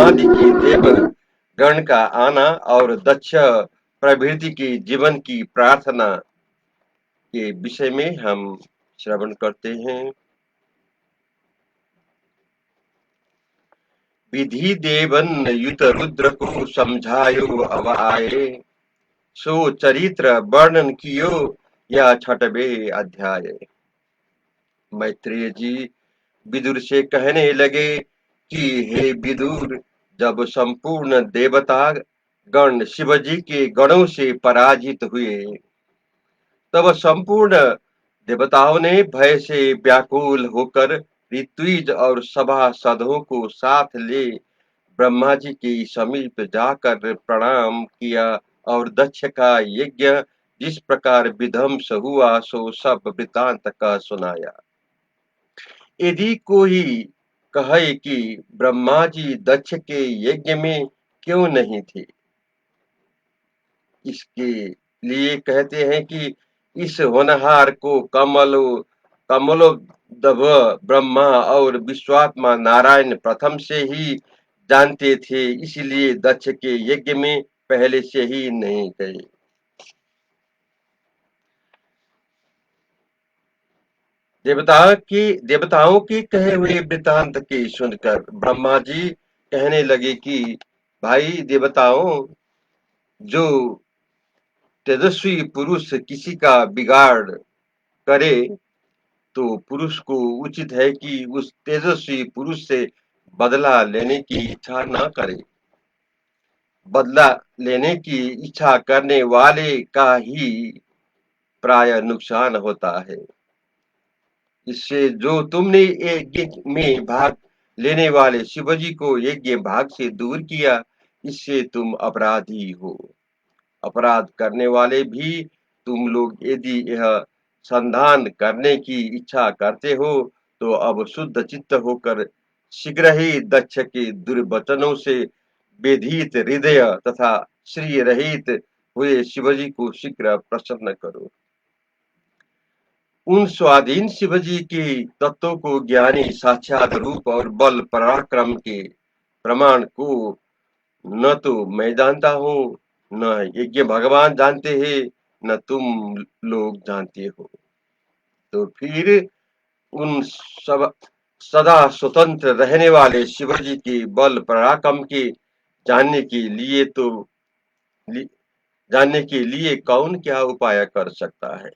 ब्रह्मादि की देव गण का आना और दक्ष प्रभृति की जीवन की प्रार्थना के विषय में हम श्रवण करते हैं। विधि देवन युत रुद्र को समझायो अब आए, सो चरित्र वर्णन कियो या छठवे अध्याय। मैत्रेय जी विदुर से कहने लगे कि हे विदुर, जब संपूर्ण देवता गण शिवजी के गणों से पराजित हुए, तब संपूर्ण देवताओं ने भय से व्याकुल होकर ऋत्विज और सभासदों को साथ ले ब्रह्मा जी के समीप जाकर प्रणाम किया और दक्ष का यज्ञ जिस प्रकार विध्वंस हुआ सो सब वृतांत का सुनाया। यदि कोई कहे कि ब्रह्मा जी दक्ष के यज्ञ में क्यों नहीं थे, इसके लिए कहते हैं कि इस होनहार को कमलोद्भव ब्रह्मा और विश्वात्मा नारायण प्रथम से ही जानते थे, इसलिए दक्ष के यज्ञ में पहले से ही नहीं गए। देवताओं के कहे हुए वृतांत के सुनकर ब्रह्मा जी कहने लगे कि भाई देवताओं, जो तेजस्वी पुरुष किसी का बिगाड़ करे तो पुरुष को उचित है कि उस तेजस्वी पुरुष से बदला लेने की इच्छा न करे। बदला लेने की इच्छा करने वाले का ही प्राय नुकसान होता है। इससे जो तुमने यज्ञ में भाग लेने वाले शिवजी को यज्ञ भाग से दूर किया, इससे तुम अपराधी हो। अपराध करने वाले भी तुम लोग यदि यह संधान करने की इच्छा करते हो तो अब शुद्ध चित्त होकर शीघ्र ही दक्ष के दुर्वचनों से बेधीत हृदय तथा श्री रहित हुए शिवजी को शीघ्र प्रसन्न करो। उन स्वाधीन शिवजी के तत्वों को ज्ञानी साक्षात रूप और बल पराक्रम के प्रमाण को न तो मैं जानता हूँ, न यज्ञ भगवान जानते हैं, न तुम लोग जानते हो। तो फिर उन सब सदा स्वतंत्र रहने वाले शिवजी के बल पराक्रम के जानने के लिए तो लि, जानने के लिए कौन क्या उपाय कर सकता है।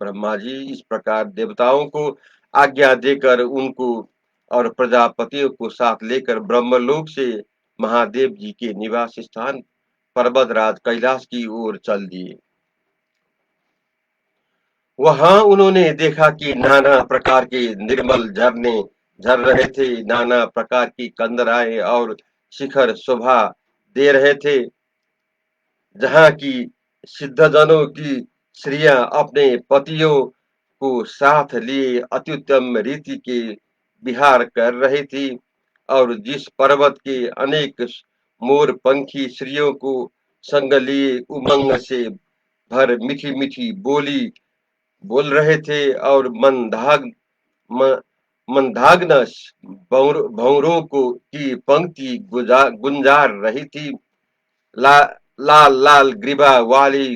ब्रह्मा जी इस प्रकार देवताओं को आज्ञा देकर उनको और प्रजापतियों को साथ लेकर ब्रह्मलोक से महादेव जी के निवास स्थान पर्वतराज कैलाश की ओर चल दिए। वहां उन्होंने देखा कि नाना प्रकार के निर्मल झरने झर रहे थे, नाना प्रकार की कंदराएं और शिखर शोभा दे रहे थे, जहाँ की सिद्धजनों की स्त्रियां अपने पतियों को साथ लिए अत्युत्तम रीति के विहार कर रही थी, और जिस पर्वत के अनेक मोर पंखी स्त्रियों को संग लिए उमंग से भर मीठी मीठी बोली बोल रहे थे और मंदाग्न भौरों को की पंक्ति गुंजार रही थी। ला, लाल लाल ग्रीवा वाली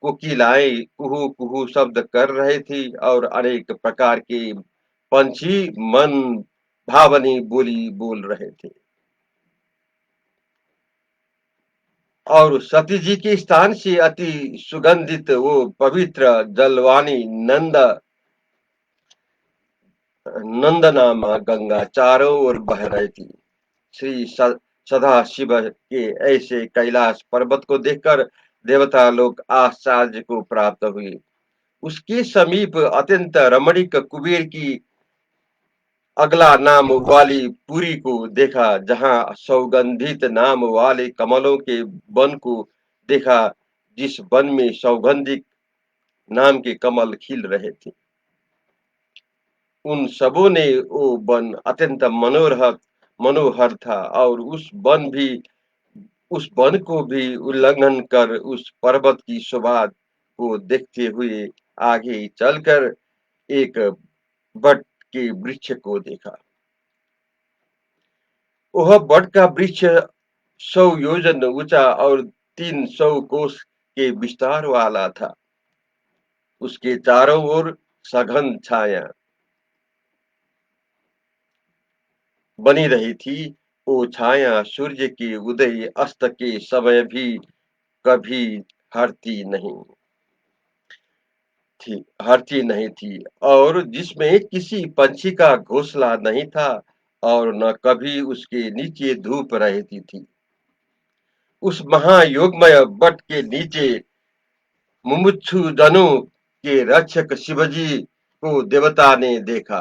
कोकिलाएं कुहू कुहू शब्द कर रही थी और अनेक प्रकार के पंछी मन भावनी बोली बोल रहे थे। और सती जी के स्थान से अति सुगंधित वो पवित्र जलवानी नंदनामा गंगा चारों ओर बह रही थी। श्री सदा शिव के ऐसे कैलाश पर्वत को देखकर देवता लोग आश्चर्य को प्राप्त हुए। उसके समीप अत्यंत रमणीक कुबेर की अगला नाम वाली पुरी को देखा, जहां सौगंधित नाम वाले कमलों के वन को देखा, जिस वन में सौगंधिक नाम के कमल खिल रहे थे। उन सबों ने वो वन अत्यंत मनोहर था, और उस वन को भी उल्लंघन कर उस पर्वत की शोभा को देखते हुए आगे चलकर एक बट के वृक्ष को देखा। वह बट का वृक्ष 100 योजन ऊंचा और 300 कोस के विस्तार वाला था। उसके चारों ओर सघन छाया बनी रही थी। वो छाया सूर्य के उदय अस्त के समय भी कभी हटती नहीं हटती नहीं थी, और जिसमें किसी पंछी का घोंसला नहीं था और न कभी उसके नीचे धूप रहती थी। उस महायोगमय वट के नीचे मुमुक्षु जनों के रक्षक शिवजी को देवता ने देखा।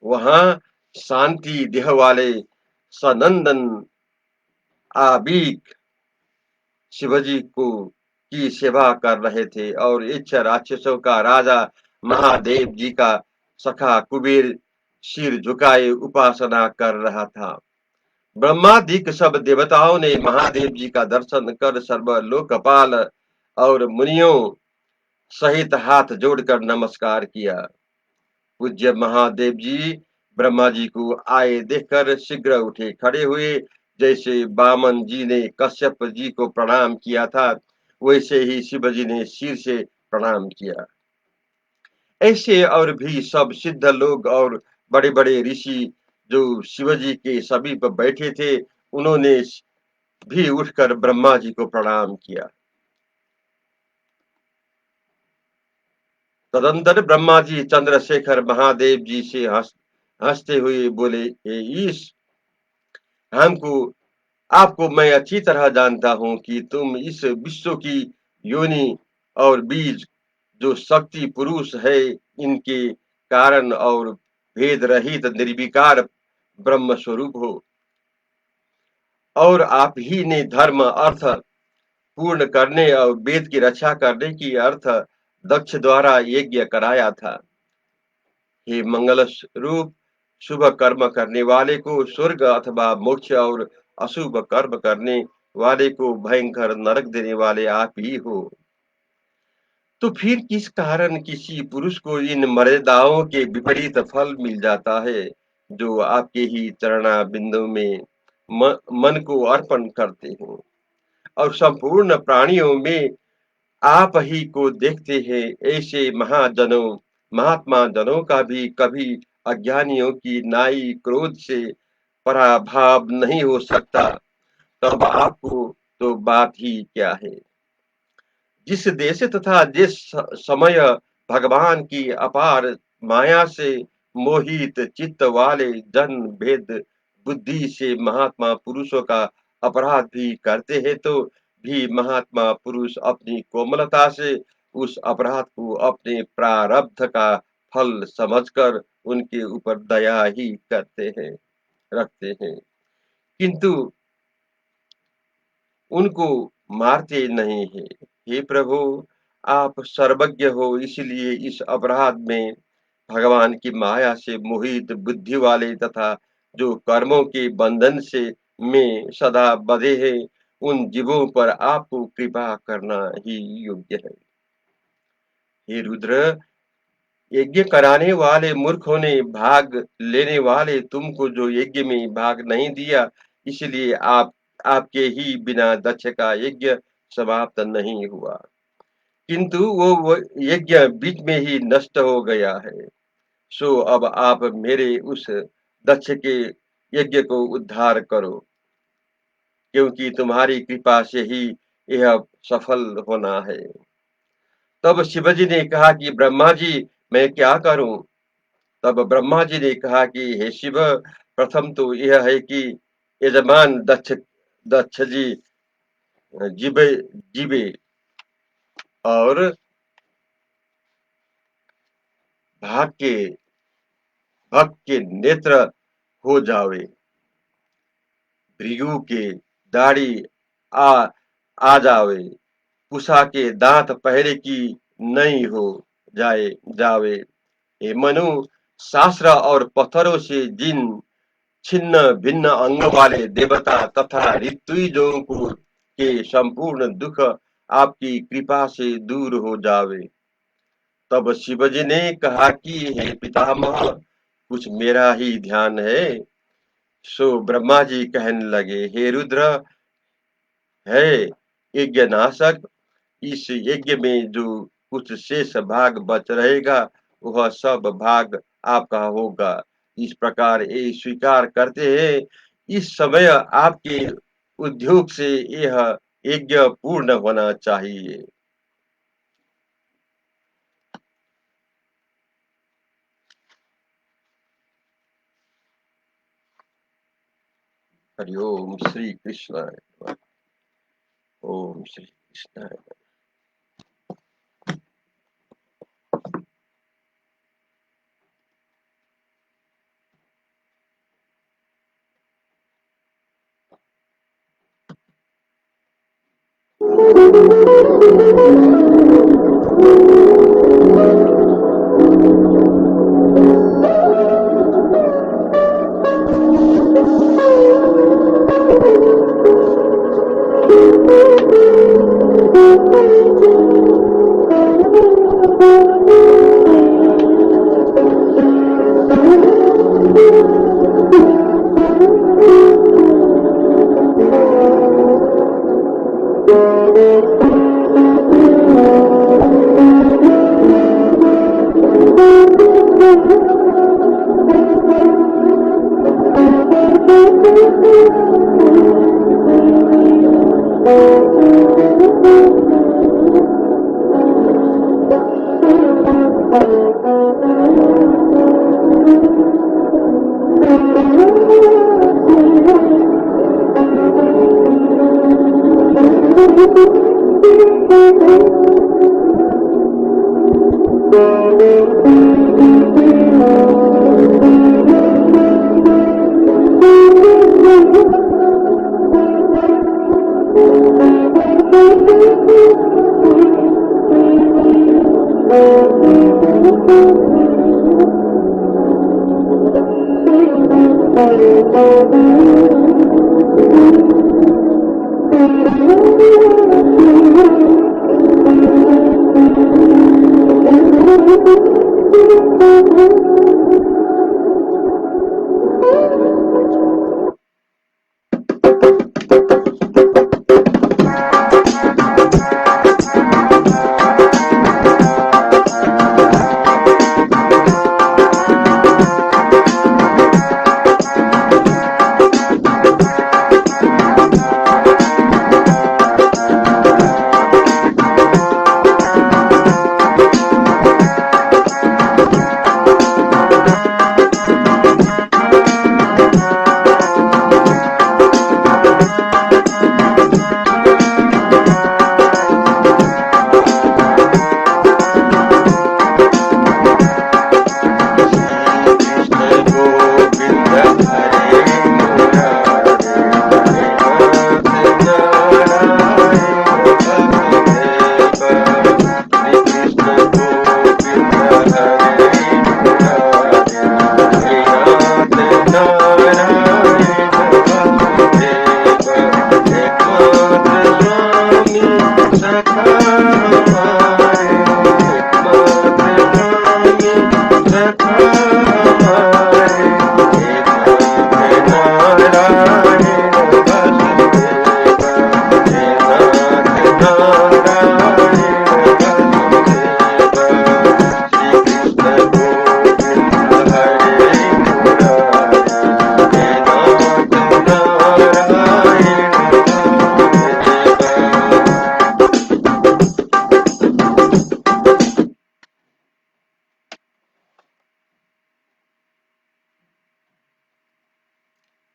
वहां शांति देह वाले सनंदन आबिक शिवजी को की सेवा कर रहे थे, और इच्छ राक्षसों का राजा महादेव जी का सखा कुबेर सिर झुकाए उपासना कर रहा था। ब्रह्मादिक सब देवताओं ने महादेव जी का दर्शन कर सर्व लोकपाल और मुनियों सहित हाथ जोड़कर नमस्कार किया। पूज्य महादेव जी ब्रह्मा जी को आए देखकर शीघ्र उठे खड़े हुए। जैसे वामन जी ने कश्यप जी को प्रणाम किया था, वैसे ही शिव जी ने सिर से प्रणाम किया। ऐसे और भी सब सिद्ध लोग और बड़े बड़े ऋषि जो शिवजी के समीप बैठे थे, उन्होंने भी उठकर ब्रह्मा जी को प्रणाम किया। तदंतर ब्रह्मा जी चंद्रशेखर महादेव जी से हंसते हुए बोले, हे ईश, हमको आपको मैं अच्छी तरह जानता हूँ कि तुम इस विश्व की योनि और बीज, जो शक्ति पुरुष है, इनके कारण और भेद रहित निर्विकार ब्रह्म स्वरूप हो, और आप ही ने धर्म अर्थ पूर्ण करने और वेद की रक्षा करने की अर्थ दक्ष द्वारा यज्ञ कराया था। हे मंगल रूप, शुभ कर्म करने वाले को स्वर्ग अथवा मोक्ष और अशुभ कर्म करने वाले को भयंकर नरक देने वाले आप ही हो। तो फिर किस कारण किसी पुरुष को इन मर्यादाओं के विपरीत फल मिल जाता है, जो आपके ही चरणा बिंदु में मन को अर्पण करते हैं, और संपूर्ण प्राणियों में आप ही को देखते हैं। ऐसे महात्मा जनों का भी कभी अज्ञानियों की नाई क्रोध से पराभाव नहीं हो सकता, तब आपको तो बात ही क्या है। जिस देश तथा जिस समय भगवान की अपार माया से मोहित चित्त वाले जन भेद बुद्धि से महात्मा पुरुषों का अपराध भी करते हैं, तो भी महात्मा पुरुष अपनी कोमलता से उस अपराध को अपने प्रारब्ध का फल समझकर उनके ऊपर दया ही रखते हैं, किंतु उनको मारते नहीं है। हे प्रभु, आप सर्वज्ञ हो, इसलिए इस अपराध में भगवान की माया से मोहित बुद्धि वाले तथा जो कर्मों के बंधन से में सदा बंधे हैं, उन जीवों पर आपको कृपा करना ही योग्य है। हे रुद्र, यज्ञ कराने वाले मूर्खों ने भाग लेने वाले तुमको जो यज्ञ में भाग नहीं दिया, इसलिए आपके ही बिना दक्ष का यज्ञ समाप्त नहीं हुआ, किंतु वो यज्ञ बीच में ही नष्ट हो गया है। सो अब आप मेरे उस दक्ष के यज्ञ को उद्धार करो, क्योंकि तुम्हारी कृपा से ही यह सफल होना है। तब शिवजी ने कहा कि ब्रह्मा जी, मैं क्या करूं। तब ब्रह्मा जी ने कहा कि हे शिव, प्रथम तो यह है कि यजमान दक्ष दक्ष जी जीवे जीवे और भाग के भक्त के नेत्र हो जावे, भृगु के दाढ़ी आ आ जावे, कुशा के दांत पहले की नहीं हो जावे। हे मनु, शास्त्र और पत्थरों से जिन छिन्न भिन्न अंग वाले देवता तथा ऋत्विजों को के संपूर्ण दुख आपकी कृपा से दूर हो जावे। तब शिवजी ने कहा कि हे पितामह, कुछ मेरा ही ध्यान है। सो ब्रह्मा जी कहने लगे, हे रुद्र, है यज्ञनाशक, इस यज्ञ में जो कुछ शेष भाग बच रहेगा, वह सब भाग आपका होगा। इस प्रकार ये स्वीकार करते हैं, इस समय आपके उद्योग से यह यज्ञ पूर्ण होना चाहिए। हरिओम श्री कृष्ण। ओम श्री कृष्ण।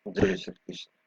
जय श्री कृष्ण।